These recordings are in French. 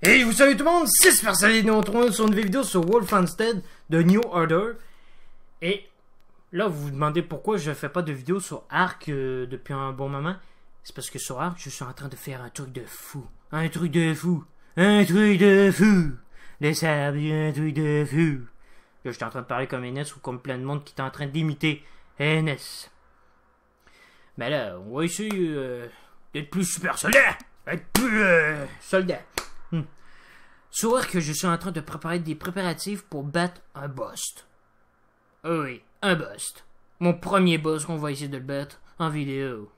Et vous savez tout le monde, c'est Super Solide, nous on retrouve sur une nouvelle vidéo sur Wolfenstein de New Order. Et là vous vous demandez pourquoi je fais pas de vidéo sur Ark depuis un bon moment. C'est parce que sur Ark je suis en train de faire un truc de fou. Un truc de fou. Un truc de fou. Les sables, un truc de fou. Là j'étais en train de parler comme Enes ou comme plein de monde qui est en train d'imiter Enes. Mais là on va essayer d'être plus super soldat. Être plus soldat. Sur que je suis en train de préparer des préparatifs pour battre un boss. Oui, un boss. Mon premier boss qu'on va essayer de le battre en vidéo.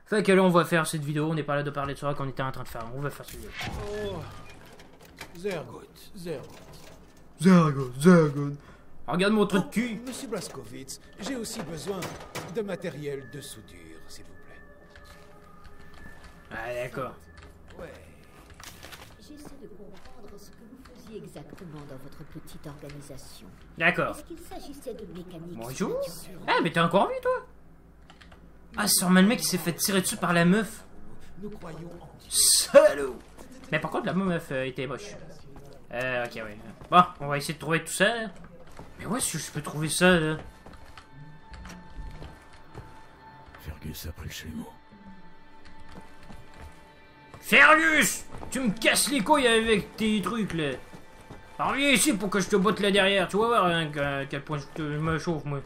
Fait que là, on va faire cette vidéo. On n'est pas là de parler de ça qu'on était en train de faire. On va faire cette vidéo. Oh, Zergout. Regarde mon trou de cul. Monsieur Blazkowicz, j'ai aussi besoin de matériel de soudure, s'il vous plaît. Ah, d'accord. Ouais. J'essaie de comprendre ce que vous faisiez exactement dans votre petite organisation. D'accord. Est-ce qu'il s'agissait de mécanique? Bonjour. Ah, mais t'es encore en vie, toi? Ah, c'est sûrement le mec qui s'est fait tirer dessus par la meuf. Nous croyons en Dieu. Salaud. Mais par contre, la meuf était moche. Ok, ouais. Bon, on va essayer de trouver tout ça. Mais où est-ce que je peux trouver ça, là? Fergus a pris le chalumeau. Fergus! Tu me casses les couilles avec tes trucs, là. Alors viens ici pour que je te botte là derrière. Tu vas voir hein, à quel point je me chauffe, moi.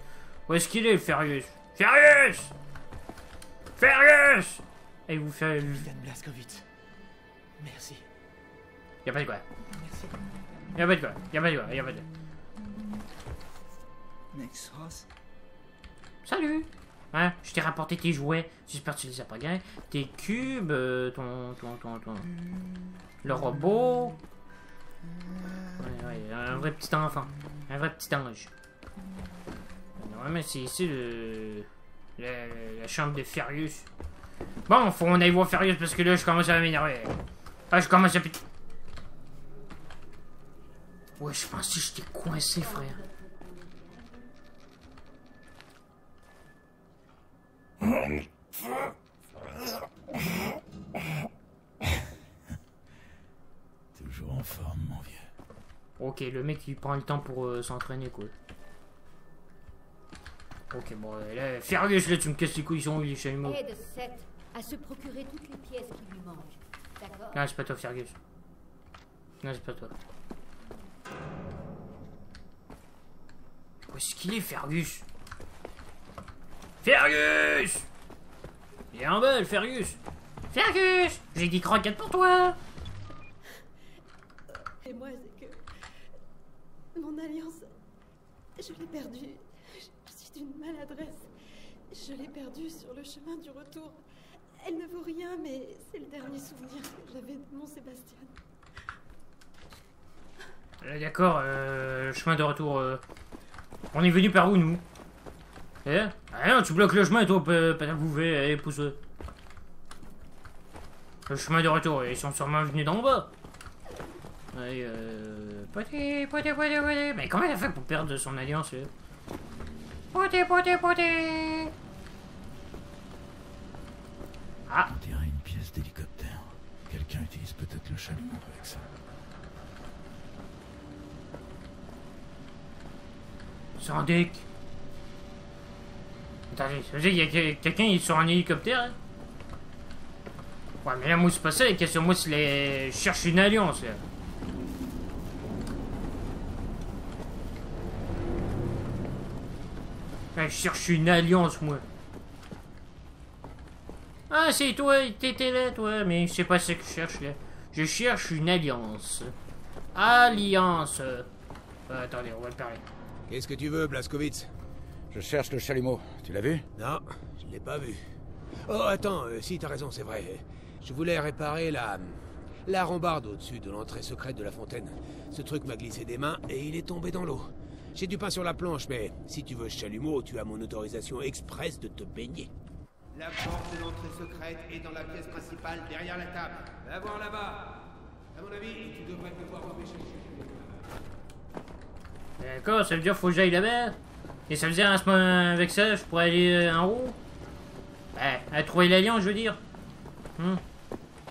Où est-ce qu'il est, le Fergus? Fergus! Fergus! Et vous faites... Yann Blazkowicz. Merci. Y'a pas de quoi. Merci. Y'a pas de quoi. Y'a pas de quoi. Y'a pas de quoi. Next Ross. Salut! Hein? Je t'ai rapporté tes jouets. J'espère que tu les as pas gagnés. Tes cubes, ton... Le robot. Ouais, un vrai petit enfant. Un vrai petit ange. Ouais, mais c'est ici la chambre de Fergus. Bon, faut qu'on aille voir Fergus parce que là, je commence à m'énerver. Ah, je commence à péter. Ouais, je pensais que j'étais coincé, frère. Toujours en forme, mon vieux. Ok, le mec il prend le temps pour s'entraîner quoi. Ok, bon, là, Fergus, là, tu me casses les couilles, ils sont où les chalumeaux? Aide Seth à se procurer toutes les pièces qui lui manquent. D'accord? Non, c'est pas toi, Fergus. Non, c'est pas toi. Où est-ce qu'il est, Fergus? Fergus! Il est en bas, le Fergus! Fergus! J'ai dit croquette pour toi! Et moi, c'est que mon alliance, je l'ai perdue. Je suis d'une maladresse. Je l'ai perdue sur le chemin du retour. Elle ne vaut rien, mais c'est le dernier souvenir que j'avais de mon Sébastien. D'accord, chemin de retour. On est venu par où, nous? Eh? Ah non, tu bloques le chemin, toi, pas bouver, allez, pousse. Le chemin de retour, ils sont sûrement venus d'en bas. Allez, poté. Mais comment elle a fait pour perdre son alliance, là? Poté. Ah! On dirait une pièce d'hélicoptère. Quelqu'un utilise peut-être le chalumeau avec ça. Sans deck. Attendez, ça veut dire qu'il y a quelqu'un qui est sur un hélicoptère, hein? Ouais, mais là, moi, c'est pas ça, la question. Moi, c'est les... Je cherche une alliance, là. Ouais, je cherche une alliance, moi. Ah, c'est toi, t'étais là, toi. Mais je sais pas ce que je cherche, là. Je cherche une alliance. Alliance. Attendez, on va le parler. Qu'est-ce que tu veux, Blazkowicz? Je cherche le chalumeau. Tu l'as vu? Non, je ne l'ai pas vu. Oh, attends, si, t'as raison, c'est vrai. Je voulais réparer la rambarde au-dessus de l'entrée secrète de la fontaine. Ce truc m'a glissé des mains et il est tombé dans l'eau. J'ai du pain sur la planche, mais si tu veux ce chalumeau, tu as mon autorisation express de te baigner. La porte de l'entrée secrète est dans la pièce principale, derrière la table. Va voir là-bas. À mon avis, tu devrais pouvoir repêcher le chalumeau. D'accord, ça veut dire qu'il faut que j'aille là-bas. Et ça veut dire, avec ça, je pourrais aller en haut. À trouver l'alliance, je veux dire.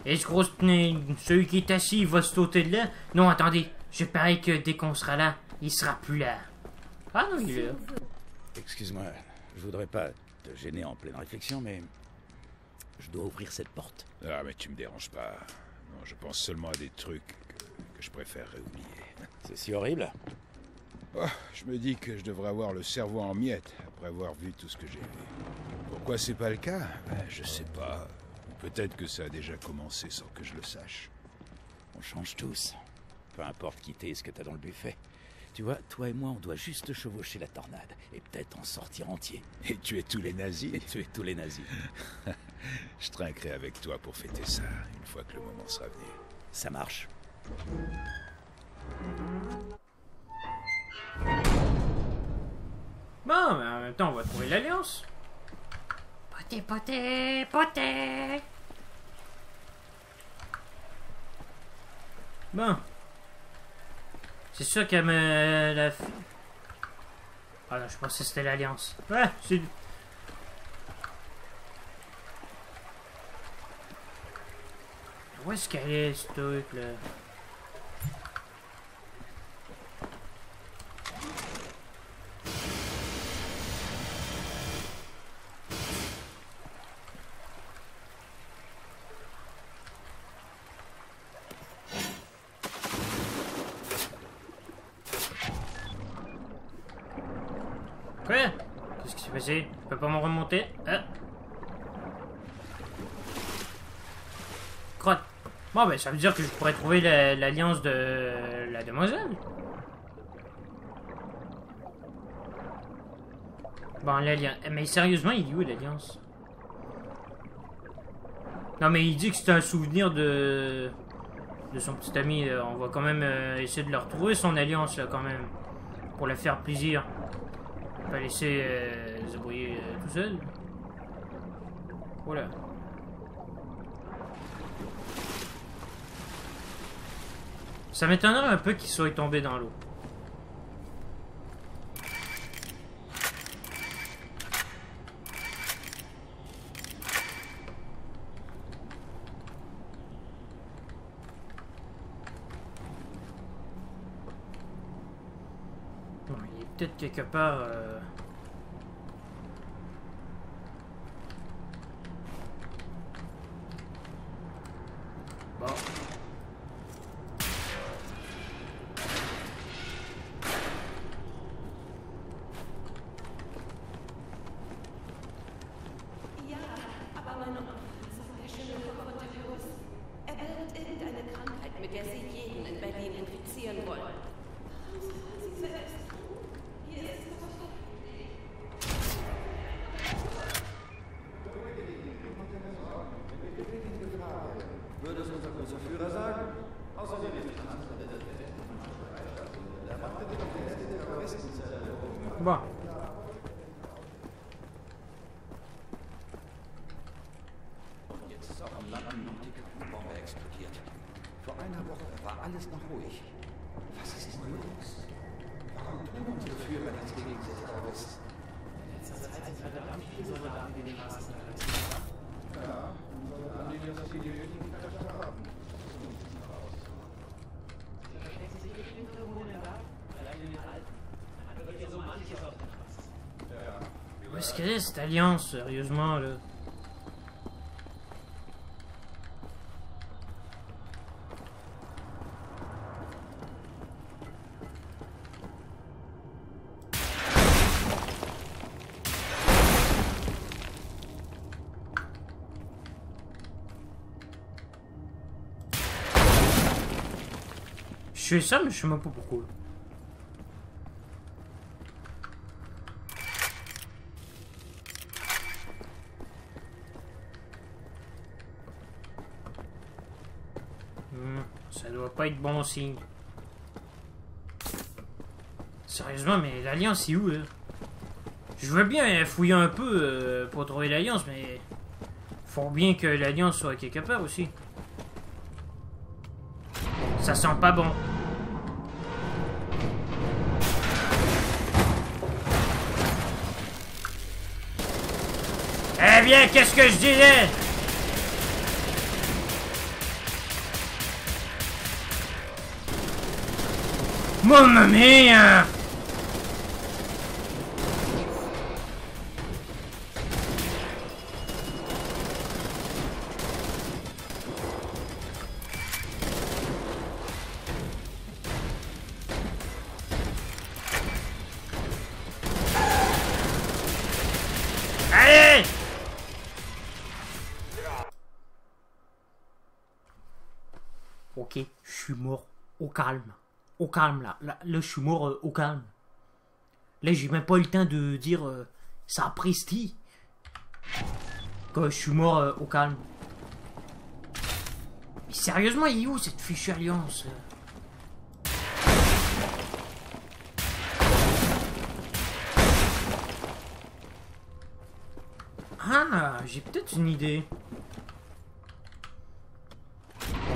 Et ce gros celui qui est assis, il va sauter de là. Non, attendez. Je parie que dès qu'on sera là, il sera plus là. Ah non, il est là. Excuse-moi, je voudrais pas te gêner en pleine réflexion, mais... je dois ouvrir cette porte. Ah, mais tu me déranges pas. Non, je pense seulement à des trucs que je préférerais oublier. C'est si horrible? Oh, je me dis que je devrais avoir le cerveau en miettes après avoir vu tout ce que j'ai vu. Pourquoi c'est pas le cas? Je sais pas. Peut-être que ça a déjà commencé sans que je le sache. On change tous. Peu importe qui t'es et ce que t'as dans le buffet. Tu vois, toi et moi, on doit juste chevaucher la tornade. Et peut-être en sortir entier. Et tuer tous les nazis. Et tuer tous les nazis. Je trinquerai avec toi pour fêter ça, une fois que le moment sera venu. Ça marche. Bon, mais en même temps, on va trouver l'Alliance. Poté, poté, poté. Bon. C'est sûr qu'elle me... la... Ah non, je pensais que c'était l'Alliance. Ouais, c'est... Où est-ce qu'elle est, ce truc, là? Quoi? Qu'est-ce qui s'est passé? Je peux pas m'en remonter? Ah. Crotte. Bon, ben, ça veut dire que je pourrais trouver l'alliance de la demoiselle. Bon, l'alliance. Mais sérieusement, il est où l'alliance? Non, mais il dit que c'est un souvenir de son petit ami. On va quand même essayer de le retrouver, son alliance, là, quand même. Pour la faire plaisir. On va laisser se débrouiller tout seul. Voilà. Ça m'étonnerait un peu qu'il soit tombé dans l'eau. Bon, il est peut-être quelque part... Bon. Bon. Jetzt ist auch am Land eine Bombe explodiert. Vor einer Woche war alles noch ruhig. Was ist denn los? Warum tun unsere Führer nichts gegen diese Terroristen? In letzter Zeit sind verdammt viele Soldaten in den Maßen. Ja, Soldaten, die das hier die Möglichkeit haben. Sie verstecken sich bestimmt irgendwo in der Welt, vielleicht in den Alpen. Da wird ja so manches auf der Straße. Où est-ce qu'elle est, cette alliance, sérieusement, là? Je fais ça, mais je sais même pas pourquoi. Ça doit pas être bon signe. Sérieusement, mais l'alliance est où, là? Je veux bien fouiller un peu pour trouver l'alliance, mais... faut bien que l'alliance soit quelque part aussi. Ça sent pas bon. Eh bien, qu'est-ce que je disais? Mamma mia! Allez! Ok, je suis mort au calme. Au calme, là, je suis mort au calme. Là, j'ai même pas eu le temps de dire ça presti. Que je suis mort au calme. Mais sérieusement, il est où cette fichue alliance? Ah, j'ai peut-être une idée.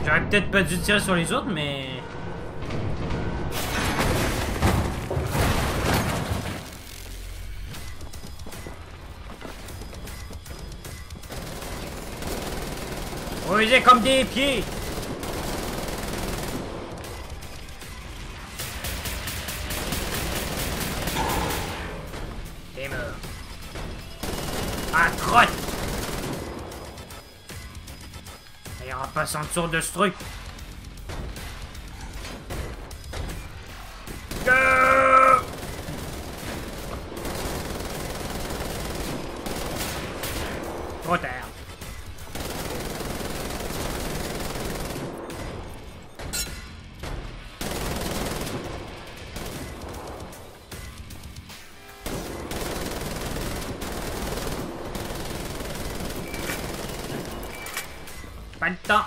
J'aurais peut-être pas dû tirer sur les autres, mais... Rusés comme des pieds. T'es mort. Ah, crotte. Il y aura pas sans dessous de ce truc. Trop tard. Pas le temps.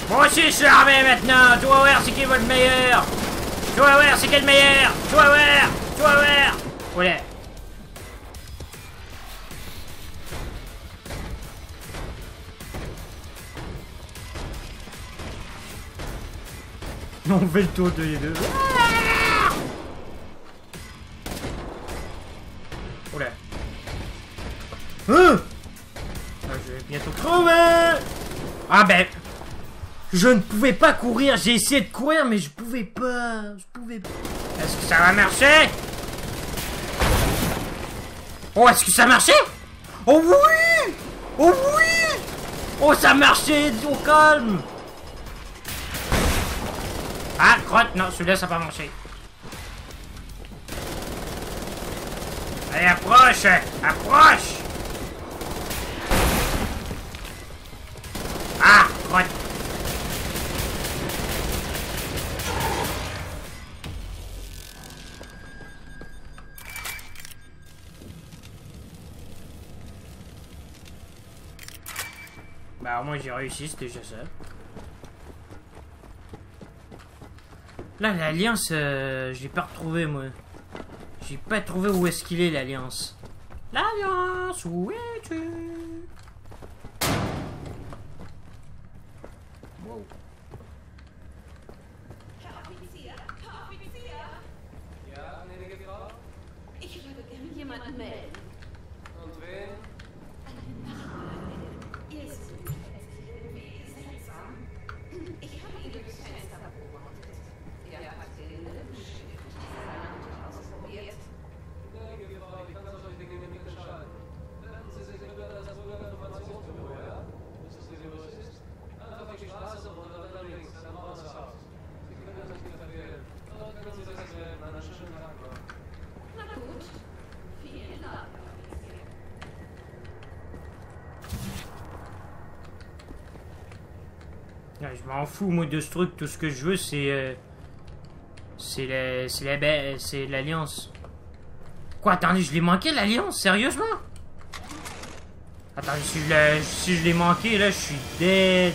Moi aussi je suis armé maintenant. Tu vas voir c'est qui va le meilleur. Tu vas voir c'est qui le meilleur. Tu vas voir. Tu vas voir. Voilà. On fait le tour de les deux. Oula. Ah, je vais bientôt crever. Ah ben. Je ne pouvais pas courir. J'ai essayé de courir mais je pouvais pas. Est-ce que ça va marcher? Oh, est-ce que ça marchait? Oh oui. Oh oui. Oh, ça marchait. Au calme. Ah, crotte, non, celui-là, ça n'a pas marché. Allez, approche! Approche! Ah, crotte! Bah, moi, j'ai réussi, c'était déjà ça. Là, l'alliance, je l'ai pas retrouvé, moi. J'ai pas trouvé où est-ce qu'il est, l'alliance. L'alliance, où es-tu? Wow. Ich würde gerne jemanden melden. Und wen? Ihr ist irgendwie seltsam. Ich habe ihn durchs Fenster beobachtet. Er hat den Lippenstift ausprobiert. Danke, Frau, ich kann das euch wegen dem gestalten. Wenden Sie sich bitte an das Bürgerinformationsbüro, ja? Wissen Sie, wo es ist? Einfach die Straße runter, dann links, dann auf das Haus. Sie können das nicht verfehlen. Dort können Sie sich melden, einen schönen Tag noch. Na gut. Vielen Dank. Je m'en fous, moi, de ce truc. Tout ce que je veux, c'est... c'est l'alliance. Quoi, attendez, je l'ai manqué, l'alliance? Sérieusement? Attendez, si je l'ai manqué, là, je suis dead.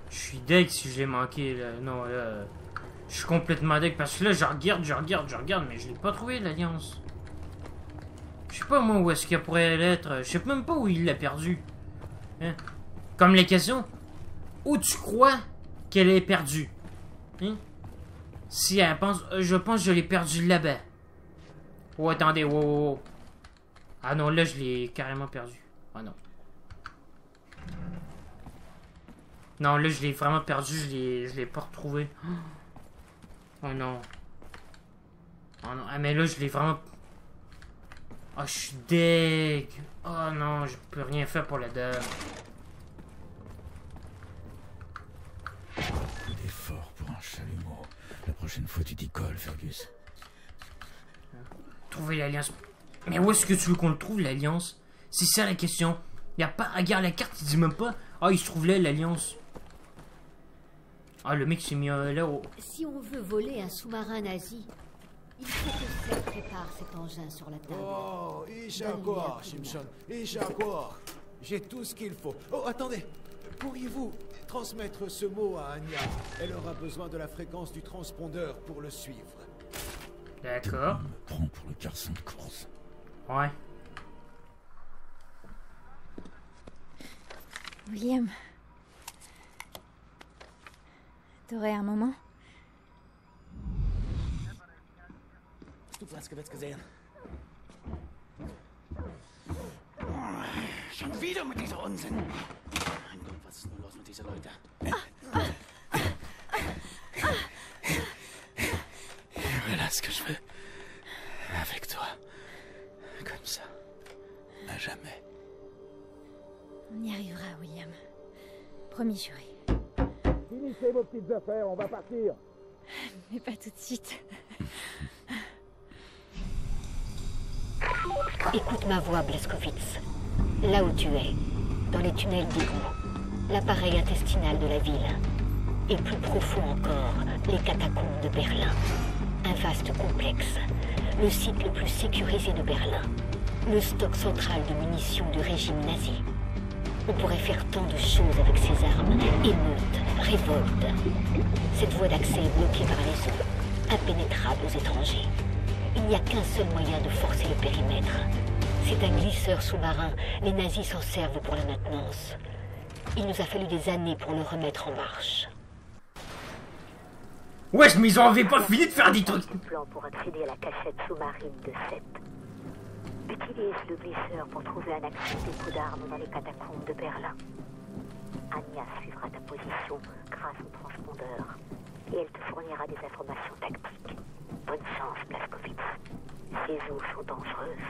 Je suis dead si je l'ai manqué, là. Non, là... Je suis complètement dead parce que là, je regarde, mais je l'ai pas trouvé, l'alliance. sais pas moi où est-ce qu'elle pourrait l'être. Je sais même pas où il l'a perdu. Hein? Comme les questions. Où tu crois qu'elle est perdue? Hein? Si elle pense... je pense que je l'ai perdue là-bas. Oh, attendez, wow. Ah non, là, je l'ai carrément perdu. Ah non. Non, là, je l'ai vraiment perdu. Je l'ai pas retrouvé. Oh non. Oh non. Ah, mais là, je l'ai vraiment... Oh, je suis deg. Oh non, je peux rien faire pour la dame. Il est fort pour un chalumeau. La prochaine fois, tu t'y colles, Fergus. Trouver l'alliance. Mais où est-ce que tu veux qu'on le trouve, l'alliance? C'est ça la question. Y a pas... Regarde la carte, il dit même pas. Ah, il se trouve là, l'alliance. Ah, le mec s'est mis là haut. Si on veut voler un sous-marin nazi, il faut que Seth prépare cet engin sur la table. Oh, Ishakor, Simpson, Ishakor. J'ai tout ce qu'il faut. Oh, attendez. Pourriez-vous transmettre ce mot à Anya? Elle aura besoin de la fréquence du transpondeur pour le suivre. D'accord. On me prend pour le garçon de course. Ouais. William. T'aurais un moment? Du Platzgewitz gesehen. Schon wieder mit dieser Unsinn. Mein Gott, was ist nur los mit diesen Leuten? Voilà ce que je veux. Avec toi. Comme ça. À jamais. On y arrivera, William. Promis, juré. Finissez vos petites affaires, on va partir. Mais pas tout de suite. Écoute ma voix, Blazkowicz. Là où tu es, dans les tunnels d'égout, l'appareil intestinal de la ville, et plus profond encore, les catacombes de Berlin. Un vaste complexe, le site le plus sécurisé de Berlin, le stock central de munitions du régime nazi. On pourrait faire tant de choses avec ces armes, émeutes, révoltes. Cette voie d'accès est bloquée par les eaux, impénétrable aux étrangers. Il n'y a qu'un seul moyen de forcer le périmètre. C'est un glisseur sous-marin. Les nazis s'en servent pour la maintenance. Il nous a fallu des années pour le remettre en marche. Wesh, mais ils avaient pas fini de faire des trucs. Plan pour accéder à la cachette sous-marine de Seth. Utilise le glisseur pour trouver un accès au dépôt d'armes dans les catacombes de Berlin. Anya suivra ta position grâce au transpondeur et elle te fournira des informations tactiques. Bonne chance, Blazkowicz. Ces eaux sont dangereuses.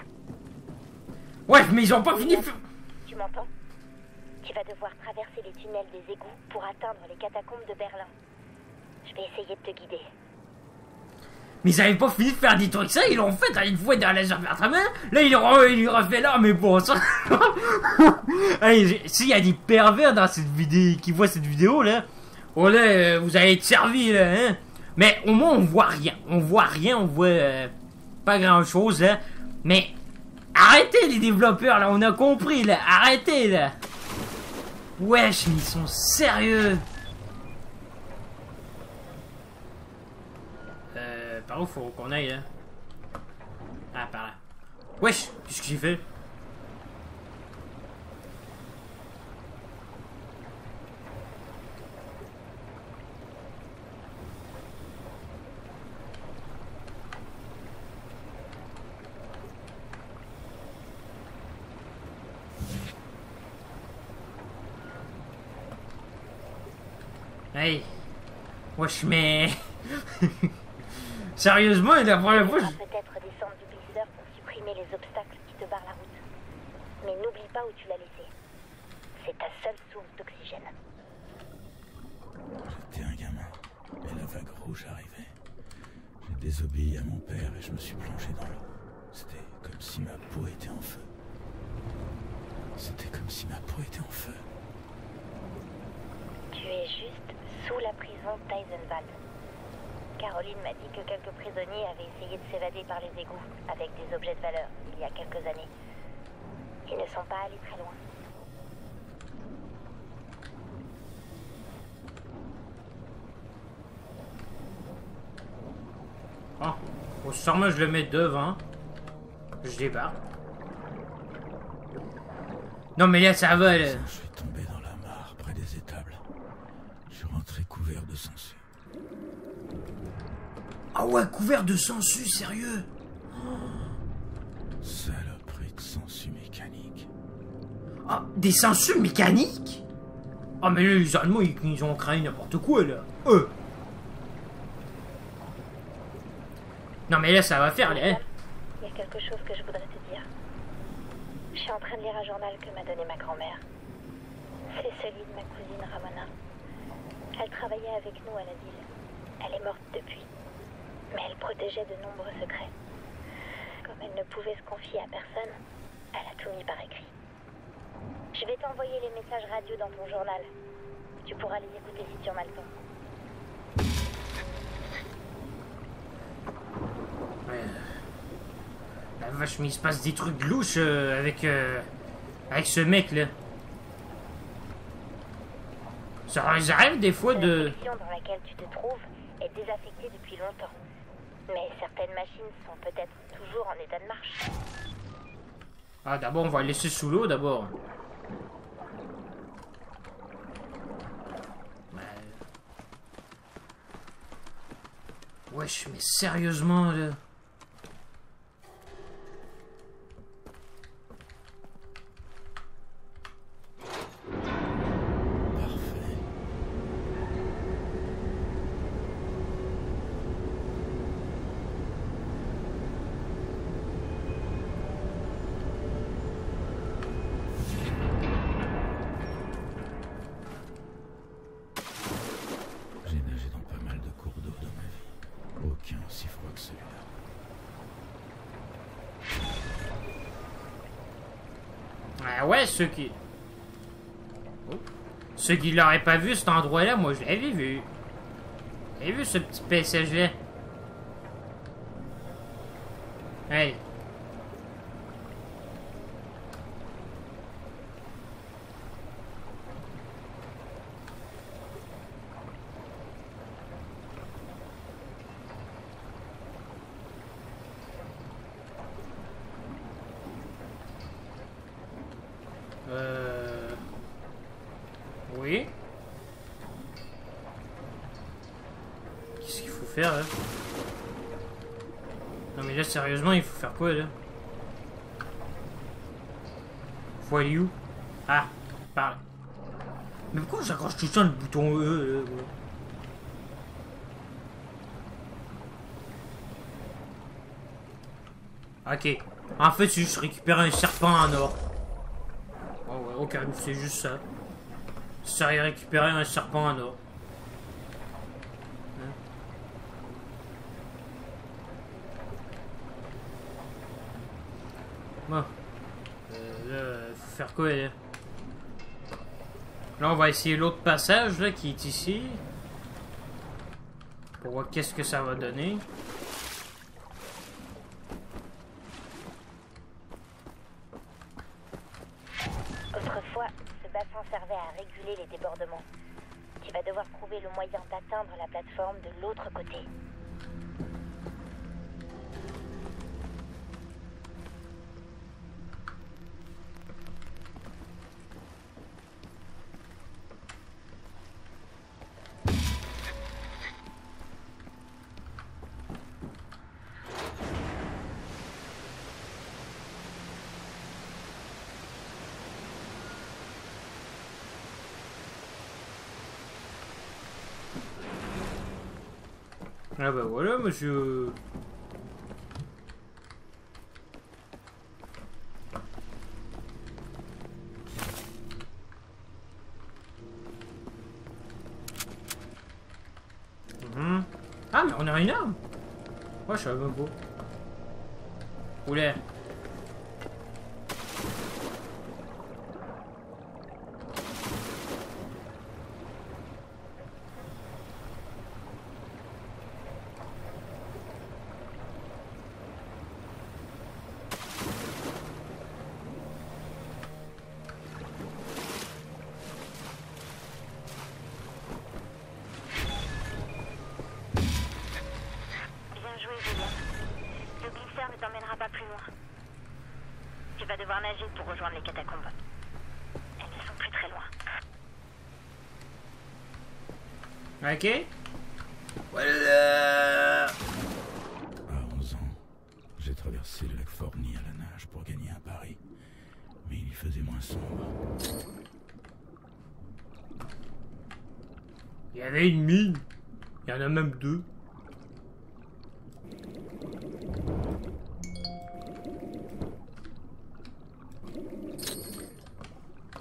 Ouais, mais ils ont pas fini. Tu m'entends? Tu vas devoir traverser les tunnels des égouts pour atteindre les catacombes de Berlin. Je vais essayer de te guider. Mais ils avaient pas fini de faire des trucs, ça, ils l'ont fait à une fois dans la jambe vers ta main. Là, il lui refait là, mais bon, ça. Allez, s'il y a des pervers dans cette vidéo, qui voient cette vidéo, là, oh là, vous allez être servis, là, hein. Mais au moins, on voit rien. On voit pas grand chose, là. Mais arrêtez, les développeurs, là, on a compris, là. Arrêtez, là. Wesh, mais ils sont sérieux. Par où faut qu'on aille, là? Ah, par là. Wesh, qu'est-ce que j'ai fait? Hey. Wesh, mais... Sérieusement, la première fois, peut-être descendre du glisseur pour supprimer les obstacles qui te barrent la route. Mais n'oublie pas où tu l'as laissé. C'est ta seule source d'oxygène. J'étais un gamin, et la vague rouge arrivait. J'ai désobéi à mon père et je me suis plongé dans l'eau. C'était comme si ma peau était en feu. C'était comme si ma peau était en feu. Tu es juste sous la prison Teisenwald. Caroline m'a dit que quelques prisonniers avaient essayé de s'évader par les égouts avec des objets de valeur il y a quelques années. Ils ne sont pas allés très loin. Oh, sûrement je le mets devant. Je débarque. Non mais là ça va là. Je suis tombé dans la mare près des étables. Je suis rentré couvert de sangsues. Ah ouais, couvert de sangsues, sérieux? Saloperie de sangsues mécaniques. Ah, des sangsues mécaniques? Ah mais là, les Allemands, ils ont créé n'importe quoi là. Non mais là, ça va faire là. Il y a quelque chose que je voudrais te dire. Je suis en train de lire un journal que m'a donné ma grand-mère. C'est celui de ma cousine Ramona. Elle travaillait avec nous à la ville. Elle est morte depuis. Mais elle protégeait de nombreux secrets. Comme elle ne pouvait se confier à personne, elle a tout mis par écrit. Je vais t'envoyer les messages radio dans ton journal. Tu pourras les écouter si tu en as le temps. La vache, mais il se passe des trucs louches avec ce mec là. Ça arrive des fois de... La section dans laquelle tu te trouves est désaffectée depuis longtemps. Mais certaines machines sont peut-être toujours en état de marche. Ah, d'abord, on va le laisser sous l'eau, d'abord. Wesh, mais sérieusement, là... J'ai nagé dans pas mal de cours d'eau dans ma vie. Aucun aussi froid que celui-là. Ah ouais, ceux qui... Oh. Ceux qui l'auraient pas vu, cet endroit-là, moi, je l'avais vu. J'avais vu ce petit passage-là. Hey. Oui. Qu'est-ce qu'il faut faire là? Non mais là sérieusement il faut faire quoi là? Faut aller où? Ah, parle. Mais pourquoi j'accroche tout le temps le bouton E là? Ok. En fait c'est juste récupérer un serpent en or. Oh ouais, ok, c'est juste ça. Ça y récupérer un serpent en or. Hein? Bon. Là, faut faire quoi là? Là, on va essayer l'autre passage là qui est ici. Pour voir qu'est-ce que ça va donner. Autrefois, ce bassin servait à réguler les débordements. Tu vas devoir trouver le moyen d'atteindre la plateforme de l'autre côté. Ah bah voilà, monsieur. Ah, mais on a une arme. Ouais, je savais même pas. Oula. Ne t'emmènera pas plus loin. Tu vas devoir nager pour rejoindre les catacombes. Ok. Voilà. À 11 ans, j'ai traversé le lac Forny à la nage pour gagner un pari. Mais il y faisait moins sombre. Il y avait une mine. Il y en a même deux.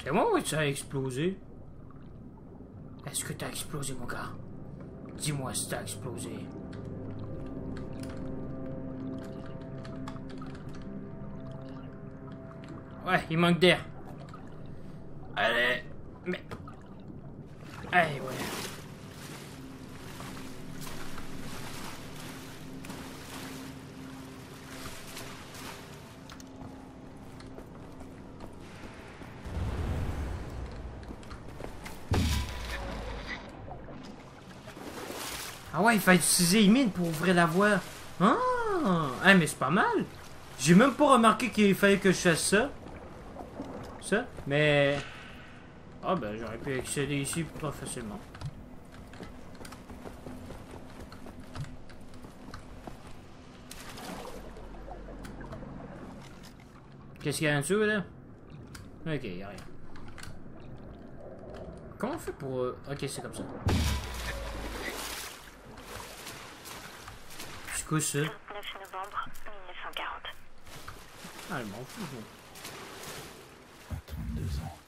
C'est moi ou ça a explosé? Est-ce que t'as explosé, mon gars? Dis-moi si t'as explosé. Ouais, il manque d'air. Allez, mais... Allez, ouais. Ah ouais, il faut utiliser une mine pour ouvrir la voie. Ah, mais c'est pas mal. J'ai même pas remarqué qu'il fallait que je fasse ça. Ça, mais... Ah ben, j'aurais pu accéder ici pas facilement. Qu'est-ce qu'il y a en dessous, là? Ok, y'a rien. Comment on fait pour... Ok, c'est comme ça. C'est quoi ça? 9 novembre 1940. Ah, je m'en fous, moi. À 32 ans,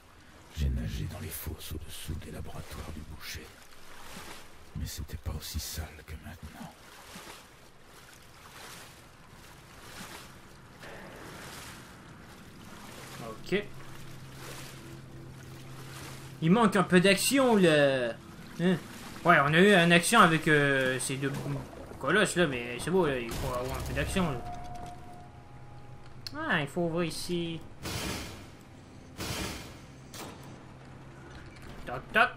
j'ai nagé dans les fosses au-dessous des laboratoires du boucher. Mais c'était pas aussi sale que maintenant. Ok. Il manque un peu d'action, là. Hein? Ouais, on a eu une action avec ces deux colosses, là, mais c'est beau, là, il faut avoir un peu d'action, là. Ah, il faut ouvrir ici. Toc, toc.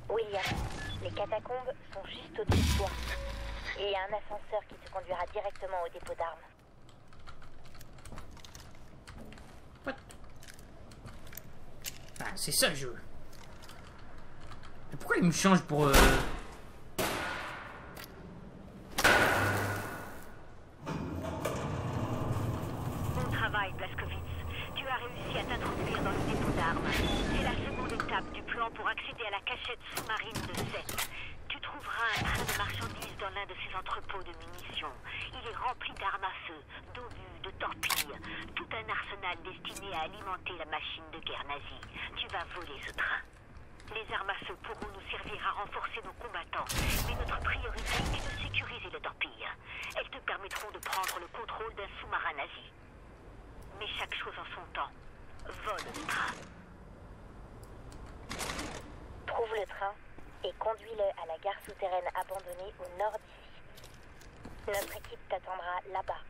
William, les catacombes sont juste au-dessus de toi. Et il y a un ascenseur qui te conduira directement au dépôt d'armes. What? Ah, c'est ça le jeu. Mais pourquoi il me change pour... Bon travail, Blazkowicz. Tu as réussi à t'introduire dans le dépôt d'armes. C'est la seconde étape du plan pour accéder à la cachette sous-marine de Seth. Tu trouveras un train de marchandises dans l'un de ces entrepôts de munitions. Il est rempli d'armes à feu, d'obus, de torpilles. Tout un arsenal destiné à alimenter la machine de guerre nazie. Tu vas voler ce train. Les armes à feu pourront nous servir à renforcer nos combattants, mais notre priorité est de sécuriser les torpilles. Elles te permettront de prendre le contrôle d'un sous-marin nazi. Mais chaque chose en son temps. Vole le train. Trouve le train et conduis-le à la gare souterraine abandonnée au nord d'ici. Notre équipe t'attendra là-bas.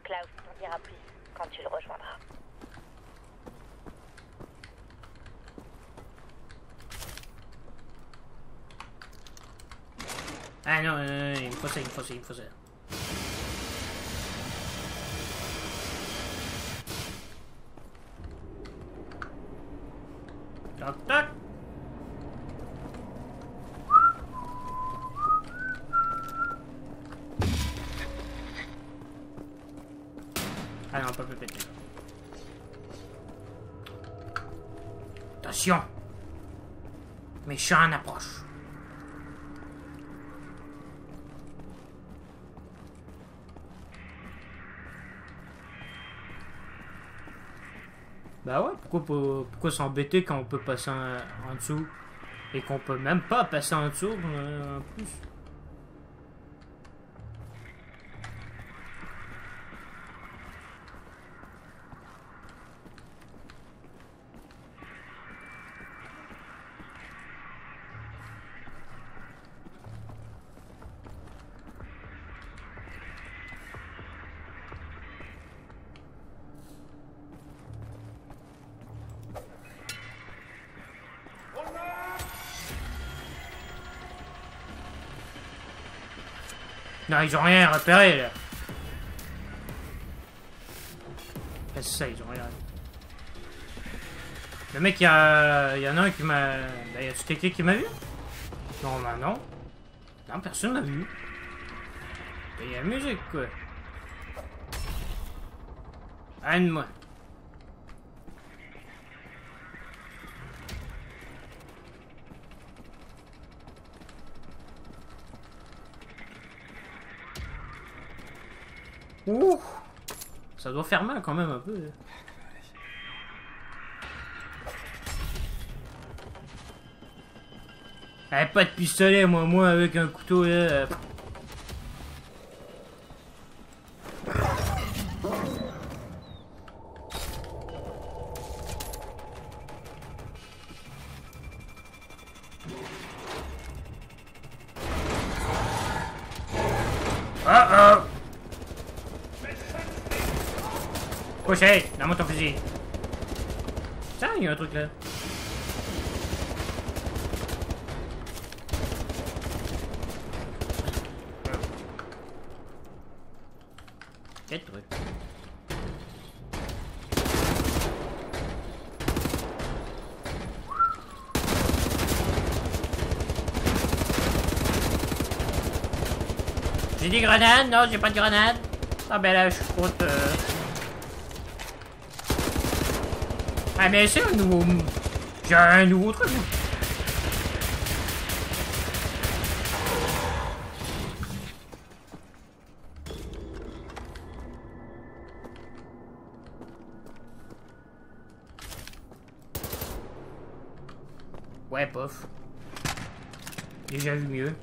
Klaus t'en dira plus quand tu le rejoindras. Ah non, il me faut ça, il me faut ça, il me faut ça. Toc, toc. Ah non, pas péter. Attention. Méchant en approche. Bah ouais, pourquoi s'embêter quand on peut passer en dessous et qu'on peut même pas passer en dessous en plus. Non, ils ont rien repéré là. C'est ça, ils ont rien. Le mec, il y en a un qui m'a... Ben, y a-tu quelqu'un qui m'a vu? Non, ben non. Non, personne m'a vu. Il y a la musique, quoi. Aide-moi. Ouh! Ça doit faire mal quand même un peu. Eh, pas de pistolet, moi avec un couteau là. Oh! Couché, dans mon ton fusil. Tiens, il y a un truc là. Quel truc? J'ai des grenades? Non, j'ai pas de grenades. Ah ben là, je compte... Ah mais c'est un nouveau... J'ai un nouveau truc. Ouais, pof. Déjà vu mieux.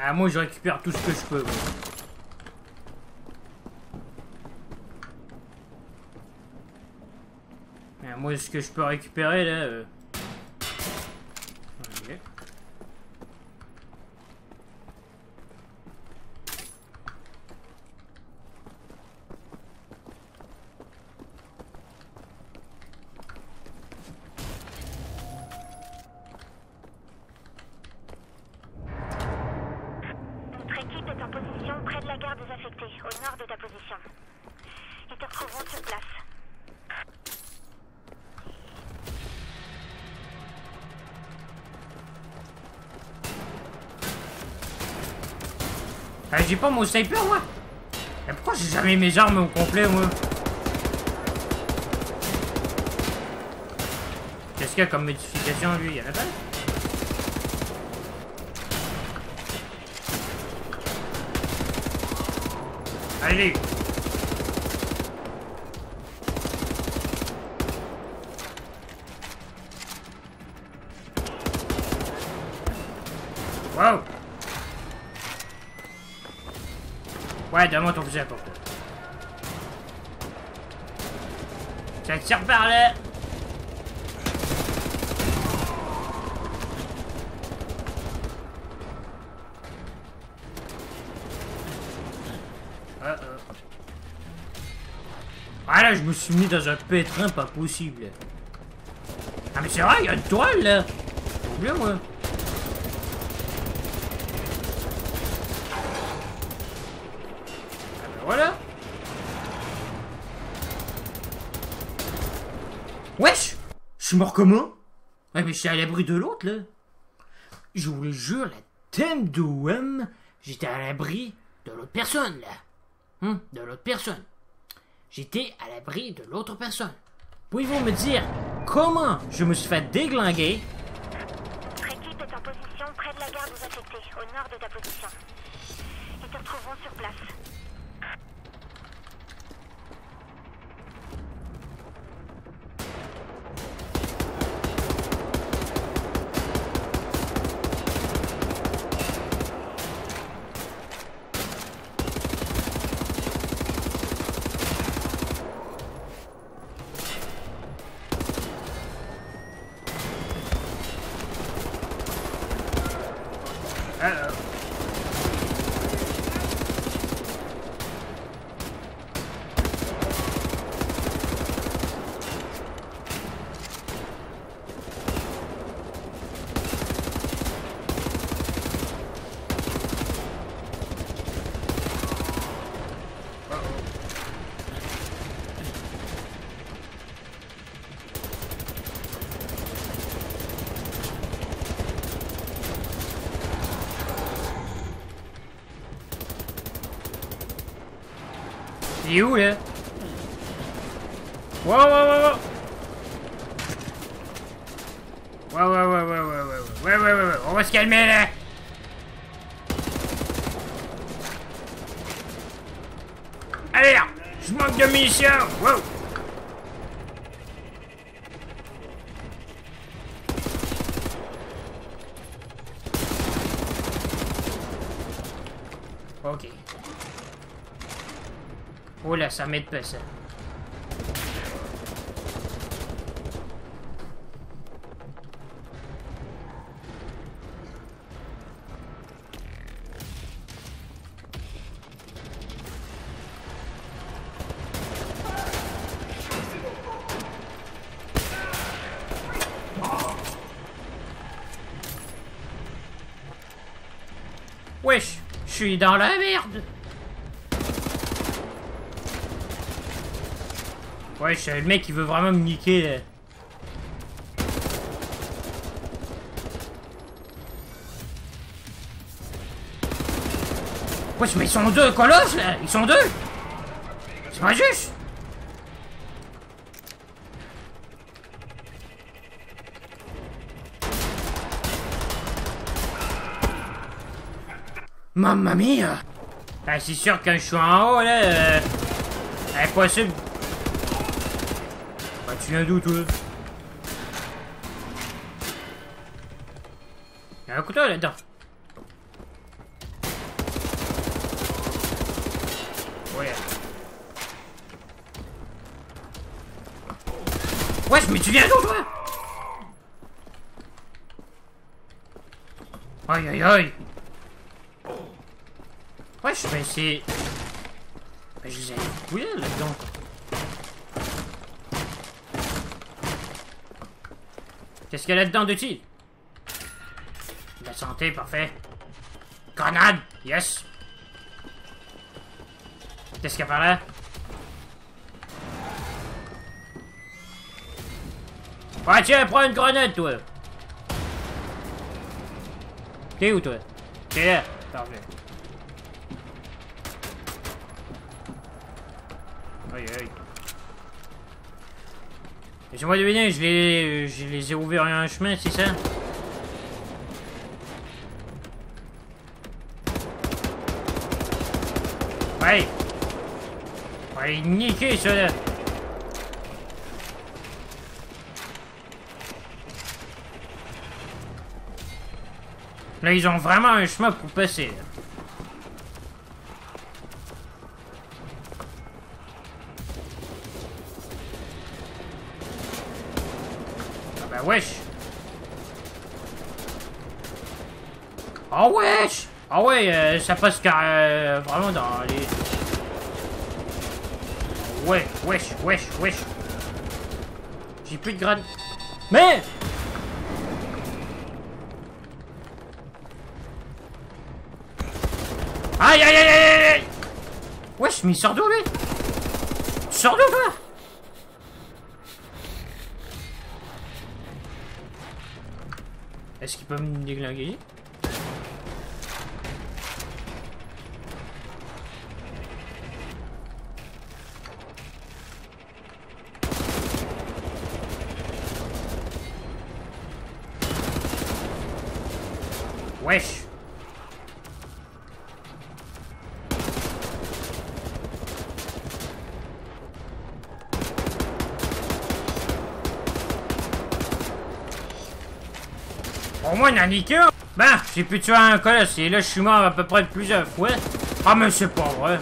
Ah, moi je récupère tout ce que je peux. Ouais. Ah, moi ce que je peux récupérer là. Okay. Ah, j'ai pas mon sniper moi. Mais pourquoi j'ai jamais mes armes au complet moi? Qu'est-ce qu'il y a comme modification lui? Il y en a pas? Allez! Wow! Ouais, donne-moi ton fusil à pompe. Ça tire par là! Ah là, je me suis mis dans un pétrin pas possible. Ah mais c'est vrai, il y a une toile là! J'ai oublié moi. Ah ben voilà! Wesh! Je suis mort comment? Ouais mais je suis à l'abri de l'autre là. Je vous le jure, la thème de WM, j'étais à l'abri de l'autre personne là. De l'autre personne. J'étais à l'abri de l'autre personne. Pouvez-vous me dire comment je me suis fait déglinguer? Notre équipe est en position près de la gare des affectés, au nord de ta position. Ils te retrouveront sur place. Il est où là? Wow, wow, wow, wow. Ouais, on va se calmer là. Allez là, je manque de munitions. Wow. Ok. Oh là, ça m'aide pas ça. Wesh, je suis dans la merde. Wesh, le mec il veut vraiment me niquer là. Wesh, mais ils sont deux, colosses là. Ils sont deux. C'est pas juste. Mamma mia! Ah, c'est sûr que quand je suis en haut, là, impossible. Bah, tu viens d'où, toi? Il y a un couteau là-dedans. Ouais. Wesh, mais tu viens d'où, toi? Aïe, aïe, aïe. Wesh, mais c'est... Mais je les ai fouillés là-dedans. Qu'est-ce qu'il y a là-dedans de tir? La santé, parfait. Grenade, yes. Qu'est-ce qu'il y a par là? Ouais, tiens, prends une grenade, toi. T'es où, toi? T'es là. Parfait. Aïe, aïe. Laissez-moi deviner, je les ai ouverts un chemin, c'est ça? Ouais. Ouais, niquer ça là. Là, ils ont vraiment un chemin pour passer. Là. Ah bah wesh. Oh wesh. Ah ouais, ça passe vraiment dans les... Ouais, wesh. J'ai plus de grenades. Mais... Aïe. Wesh, mais il sort d'où, lui? Tu sors d'où, toi? Est-ce qu'il peut me déglinguer? Wesh. Au moins, il y en a niqué un. Ben, j'ai pu tuer un colosse et là, je suis mort à peu près plusieurs fois. Ah, mais c'est pas vrai.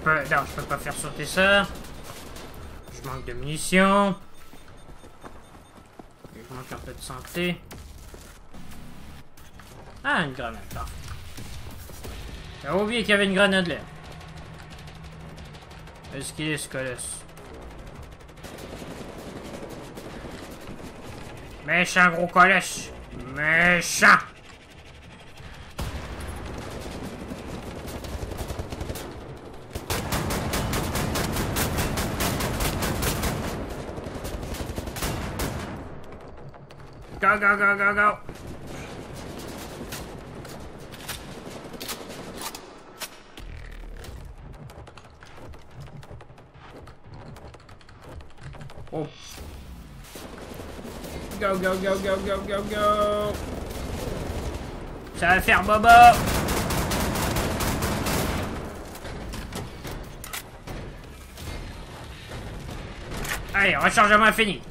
Non, je peux pas faire sauter ça. Je manque de munitions. Je manque un peu de santé. Ah, une grenade, parfait. J'avais oublié qu'il y avait une grenade là. Est-ce qu'il est ce colosse? Méchant gros colosse! Méchant! Go, go, go, go, go! Oh. Go, go, go, go, go, go, go! Ça va faire bobo! Allez, rechargement fini!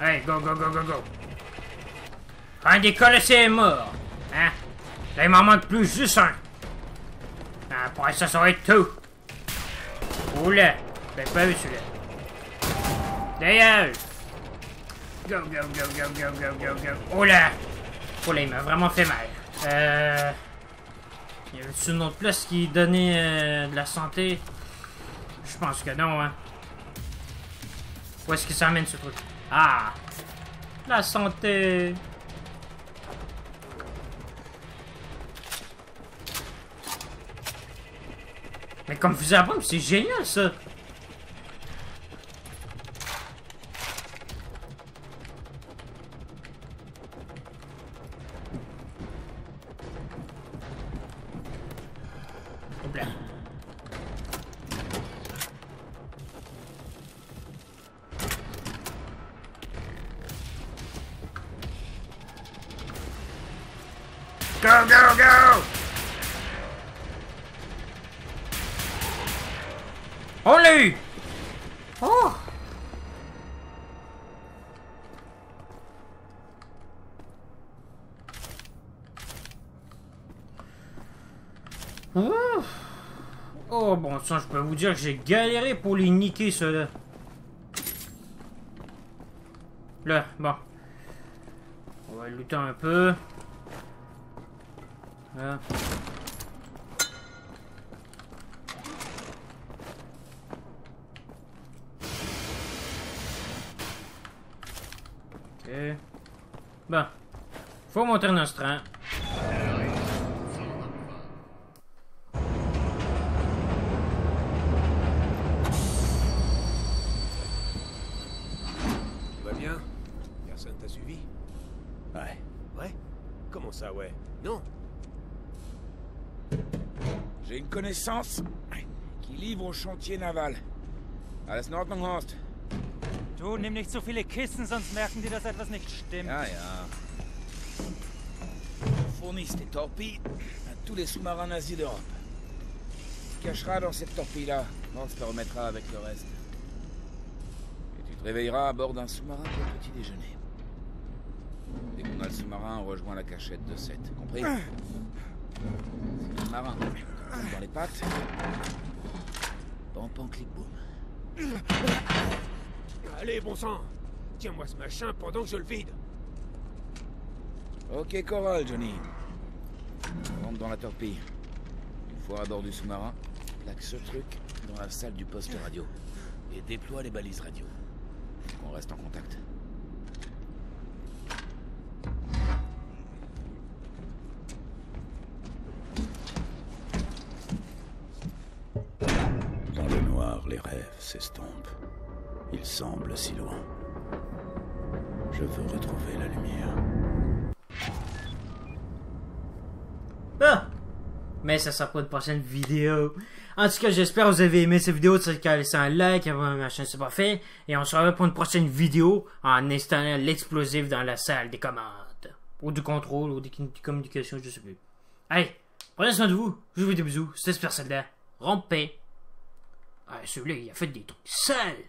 Allez, go, go, go, go, go! Un des colossés est mort! Hein? Là, il m'en manque plus, juste un! Après ça, ça va être tout! Oula! J'ai pas vu celui-là! D'ailleurs! Go, go, go, go, go, go, go, go! Oula! Oula, il m'a vraiment fait mal! Il y avait une autre place qui donnait de la santé? Je pense que non, hein? Où est-ce que ça amène ce truc? Ah! La santé! Mais comme fusil à pompe, c'est génial ça! Hop là. Go, go, go! On l'a eu! Oh! Oh bon sang, je peux vous dire que j'ai galéré pour les niquer ceux-là. Là, bon. On va looter un peu. Là. Ok. Bon. Faut monter notre train. Tout va bien? Personne t'a suivi? Ouais. Ouais? Comment ça, ouais? Non? J'ai une connaissance qui livre au chantier naval. Alles in Ordnung, Horst? Du, nimm nicht so viele Kisten, sonst merken die, dass etwas nicht stimmt. Ja, ja. Fournissent des torpilles à tous les sous-marins nazis d'Europe. Tu te cacheras dans cette torpille-là. Horst te remettra avec le reste. Et tu te réveilleras à bord d'un sous-marin pour le petit déjeuner. Dès qu'on a le sous-marin, on rejoint la cachette de 7. Compris? Si le marin dans les pattes, pan pan clic boum. Allez, bon sang! Tiens-moi ce machin pendant que je le vide. Ok, Coral, Johnny. Rentre dans la torpille. Une fois à bord du sous-marin, plaque ce truc dans la salle du poste radio. Et déploie les balises radio. Faut qu'on reste en contact. Dans le noir, les rêves s'estompent. Ils semblent si loin. Je veux retrouver la lumière. Ah! Mais ça sera pour une prochaine vidéo. En tout cas, j'espère que vous avez aimé cette vidéo. C'est qu'à laisser un like, avant ma chaîne c'est pas fait. Et on se revoit pour une prochaine vidéo en installant l'explosif dans la salle des commandes. Ou du contrôle, ou des communications, je sais plus. Allez, prenez soin de vous. Je vous fais des bisous. C'était ce personnage-là. Rompez. Ah, celui-là, il a fait des trucs sales.